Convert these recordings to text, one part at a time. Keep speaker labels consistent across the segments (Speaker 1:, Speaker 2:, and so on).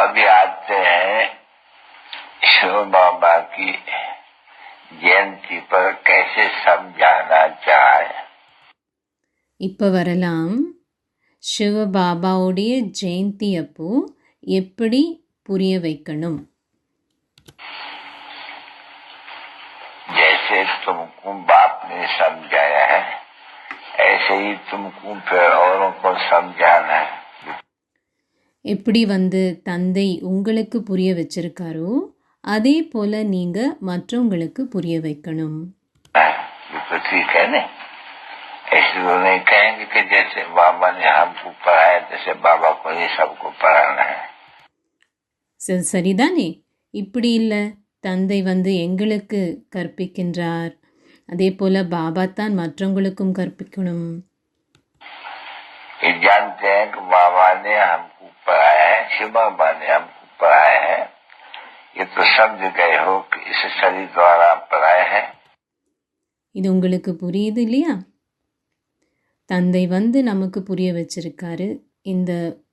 Speaker 1: अभी आते हैं शिव बाबा की जयंती पर कैसे समझाना चाहे.
Speaker 2: இப்போ வரலாம் சிவபாபாவுடைய ஜெயந்தி அப்போ எப்படி புரிய வைக்கணும்.
Speaker 1: जैसे तुमको बाप ने समझाया है ऐसे ही तुमको फिर औरों को समझाना है.
Speaker 2: எப்படி தந்தை உங்களுக்கு புரிய வச்சிருக்காரோ அதே போல நீங்க மற்றவங்களுக்கு புரிய வைக்கணும்.
Speaker 1: ये तो ठीक है ना. ऐसे तो नहीं कहेंगे कि जैसे बाबा ने हमको पढ़ाया जैसे बाबा को ही सबको पढ़ाना है.
Speaker 2: சரிதானே? இப்படி இல்லை, தந்தை எங்களுக்கு கற்பிக்கின்றார், அதே போல பாபா தான் மற்றவங்களுக்கும் கற்பிக்கணும்.
Speaker 1: ये जानते हैं कि बाबा ने हमको पढ़ाया है, शिव बाबा ने हमको पढ़ाया है. ये तो समझ गए हो कि इस शरीर द्वारा पढ़ाया है.
Speaker 2: இது உங்களுக்கு புரியுது இல்லையா? தந்தை நமக்கு புரிய வச்சிருக்காரு, இந்த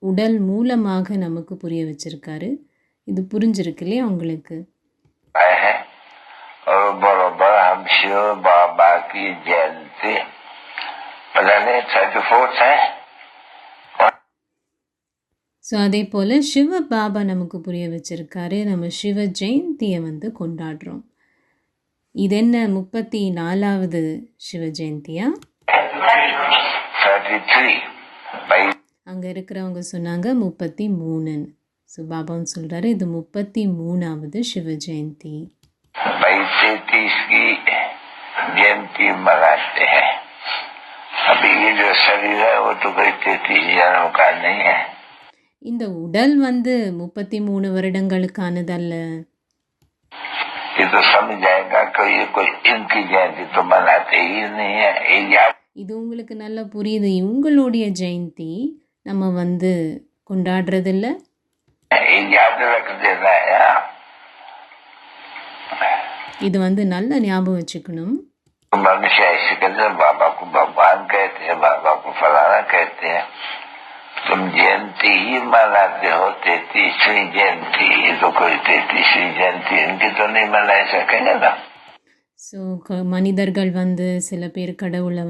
Speaker 2: உடல் மூலமாக நமக்கு புரிய வச்சிருக்காரு. இது புரிஞ்சிருக்கு இல்லையா உங்களுக்கு?
Speaker 1: और बरोबर हम शिव बाबा की जयंती पता नहीं 34th है.
Speaker 2: ஸோ அதே போல் சிவ பாபா நமக்கு புரிய வச்சிருக்காரு, நம்ம சிவ ஜெயந்தியை கொண்டாடுறோம். இது என்ன 34வது சிவ ஜெயந்தியா?
Speaker 1: 33.
Speaker 2: அங்கே இருக்கிறவங்க சொன்னாங்க 33. ஸோ பாபாவும் சொல்கிறாரு இது 33வது சிவ ஜெயந்தி.
Speaker 1: 33 की जयंती मनाते हैं. अभी ये जो शरीर है वो तो कोई 33 जन्म का नहीं है.
Speaker 2: இந்த உடல் 33 வருடங்களுக்கானதல்ல.
Speaker 1: ये तो समझ जाएगा कि ये कोई इनकी जयंती तो मनाते ही नहीं है.
Speaker 2: இது உங்களுக்கு நல்லா புரியுது, இவங்களுடைய ஜெயந்தி நம்ம கொண்டாடுறதில்ல.
Speaker 1: याद रख देना है.
Speaker 2: இது நல்ல ஞாபகம் வச்சுக்கணும்.
Speaker 1: मनुष्य ऐसे कहते हैं बाबा को भगवान कहते हैं, बाबा को फलाना कहते हैं. तुम जयंती ही मनाते हो 33वीं जयंती. ये तो कोई 33वीं जयंती इनकी तो नहीं मना सकेंगे ना.
Speaker 2: ஸோ மனிதர்கள் சில பேர் கடவுளை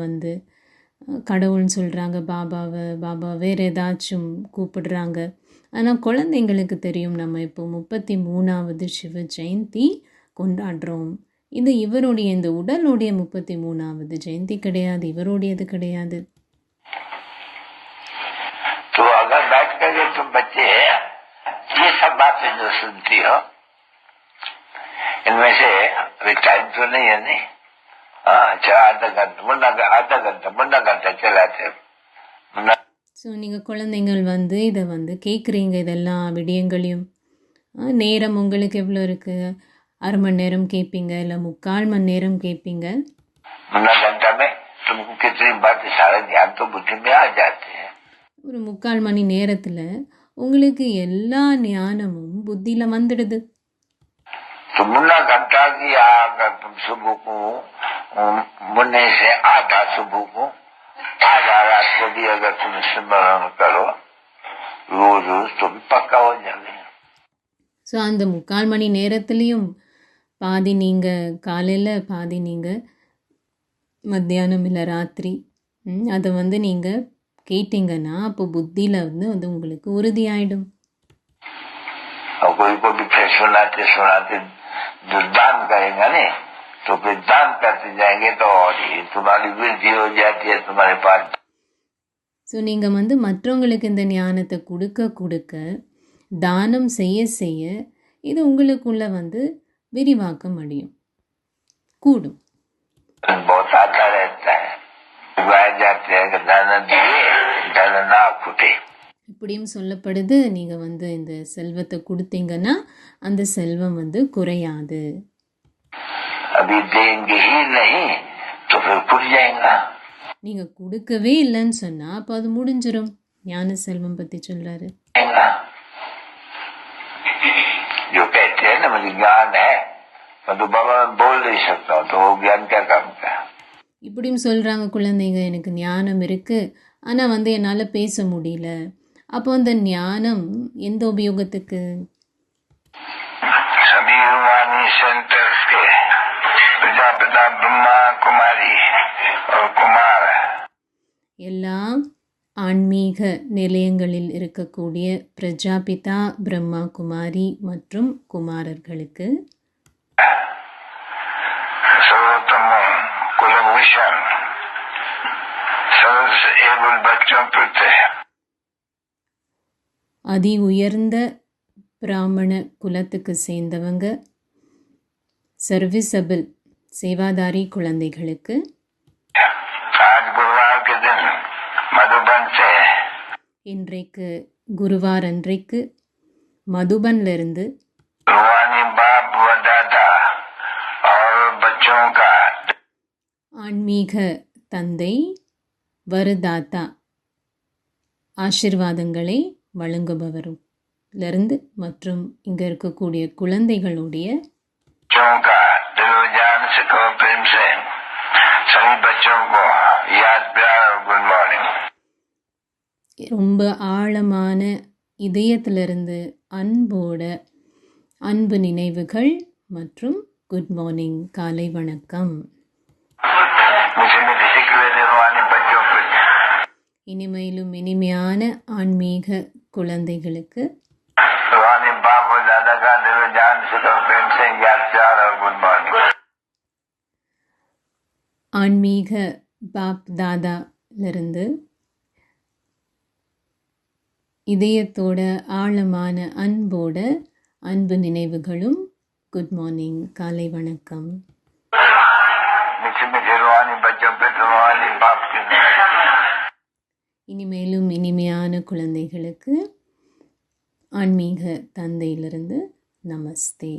Speaker 2: கடவுள்னு சொல்கிறாங்க, பாபா வேறு ஏதாச்சும் கூப்பிடுறாங்க. ஆனால் குழந்தைங்களுக்கு தெரியும் நம்ம இப்போ 33வது சிவ ஜெயந்தி கொண்டாடுறோம். இது இவருடைய இந்த உடலுடைய 33வது ஜெயந்தி கிடையாது, இவருடையது கிடையாது.
Speaker 1: तो अगर बैठ करके तुम बच्चे ये सब बातें जो सुनती हो इनमें से अभी टाइम तो नहीं है नहीं. अच्छा आधा घंटा मुन्ना घंटा चलाते.
Speaker 2: ஸோ நீங்கள் குழந்தைங்கள் இதை கேட்குறீங்க, இதெல்லாம் விடயங்களையும். நேரம் உங்களுக்கு எவ்வளோ இருக்குது? அரை மணி நேரம் கேட்பீங்க, இல்லை 3/4 மணி நேரம் கேட்பீங்க.
Speaker 1: मुन्ना घंटा में तुमको कितनी बातें सारे ध्यान तो बुद्धि में आ जाते हैं.
Speaker 2: ஒரு 3/4 மணி நேரத்தில் உங்களுக்கு எல்லா ஞானமும் புத்தியில் வந்துடுது.
Speaker 1: तो मुन्ना घंटा की अगर तुम सुबह को मुन्ने से आधा सुबह को आधा रात को भी अगर तुम स्मरण करो रोज तो पक्का हो जाए.
Speaker 2: ஸோ அந்த 3/4 மணி நேரத்துலேயும் பாதி நீங்கள் காலையில், பாதி நீங்கள் மத்தியானம் இல்லை ராத்திரி, அதை நீங்கள் கேட்டிங்கன்னா அப்போ புத்தியில் அது உங்களுக்கு உறுதியாயிடும்.
Speaker 1: कोई को भी फिर सुनाते सुनाते जो दान करेगा नहीं तो फिर दान करते जाएंगे तो और ही तुम्हारी वृद्धि हो जाती है तुम्हारे पास.
Speaker 2: ஸோ நீங்கள் மற்றவங்களுக்கு இந்த ஞானத்தை கொடுக்க கொடுக்க, தானம் செய்ய செய்ய இது உங்களுக்குள்ள விரிவாக்க முடியும், கூடும்.
Speaker 1: बहुत आता रहता है. जाते हैं कि धन दिए धन ना फूटे.
Speaker 2: இப்படியும் சொல்லப்படுது, நீங்கள் இந்த செல்வத்தை கொடுத்தீங்கன்னா அந்த செல்வம் குறையாது.
Speaker 1: अभी देंगे ही नहीं तो फिर फूट जाएगा.
Speaker 2: நீங்கள் கொடுக்கவே இல்லைன்னு சொன்னால் அப்போ அது முடிஞ்சிடும். ஞான செல்வம் பற்றி சொல்கிறாரு.
Speaker 1: जो कहते हैं ना मुझे ज्ञान है मैं तो बाबा बोल नहीं सकता हूँ तो वो ज्ञान क्या काम का.
Speaker 2: இப்படியும் சொல்கிறாங்க குழந்தைங்க, எனக்கு ஞானம் இருக்குது ஆனால் என்னால் பேச முடியல, அப்போ அந்த ஞானம் எந்த உபயோகத்துக்கு?
Speaker 1: सभी रूहानी सेंटर्स के प्रजापिता ब्रह्मा कुमारी और कुमार
Speaker 2: எல்லா ஆன்மீக நிலையங்களில் இருக்கக்கூடிய பிரஜாபிதா பிரம்மா குமாரி மற்றும் குமாரர்களுக்கு
Speaker 1: सर्वोत्तम कुलभूषण सरस एवं बच्चों प्रति
Speaker 2: அதி உயர்ந்த பிராமண குலத்துக்கு சேர்ந்தவங்க சர்வீசபிள் சேவாதாரி குழந்தைகளுக்கு
Speaker 1: आज गुरुवार के दिन मधुबन से
Speaker 2: இன்றைக்கு குருவார் அன்றைக்கு மதுபன்லிருந்து
Speaker 1: रूहानी बाप व दादा और बच्चों का
Speaker 2: ஆன்மீக தந்தை வரதாத்தா ஆசிர்வாதங்களை வழங்குபவரிலிருந்து மற்றும் இங்கே இருக்கக்கூடிய குழந்தைகளுடைய
Speaker 1: बच्चों का दिलो जान से कहो प्रेम से सभी बच्चों को याद प्यार और गुड मॉर्निंग
Speaker 2: ரொம்ப ஆழமான இதயத்திலிருந்து அன்போட அன்பு நினைவுகள் மற்றும் குட் மார்னிங் காலை வணக்கம்.
Speaker 1: मुझे मेरी शिकवे रूहानी बच्चों पर
Speaker 2: இனிமையிலும் இனிமையான ஆன்மீக குழந்தைகளுக்கு
Speaker 1: रूहानी बाप व दादा का दिलो जान से कहो प्रेम से याद प्यार और गुड मॉर्निंग
Speaker 2: ஆன்மீக பாப் தாதாலிருந்து இதயத்தோட ஆழமான அன்போட அன்பு நினைவுகளும் குட் மார்னிங் காலை வணக்கம்.
Speaker 1: मीठे मीठे रूहानी बच्चों पे रूहानी बाप की
Speaker 2: இனிமேலும் இனிமையான குழந்தைகளுக்கு ஆன்மீக தந்தையிலிருந்து நமஸ்தே.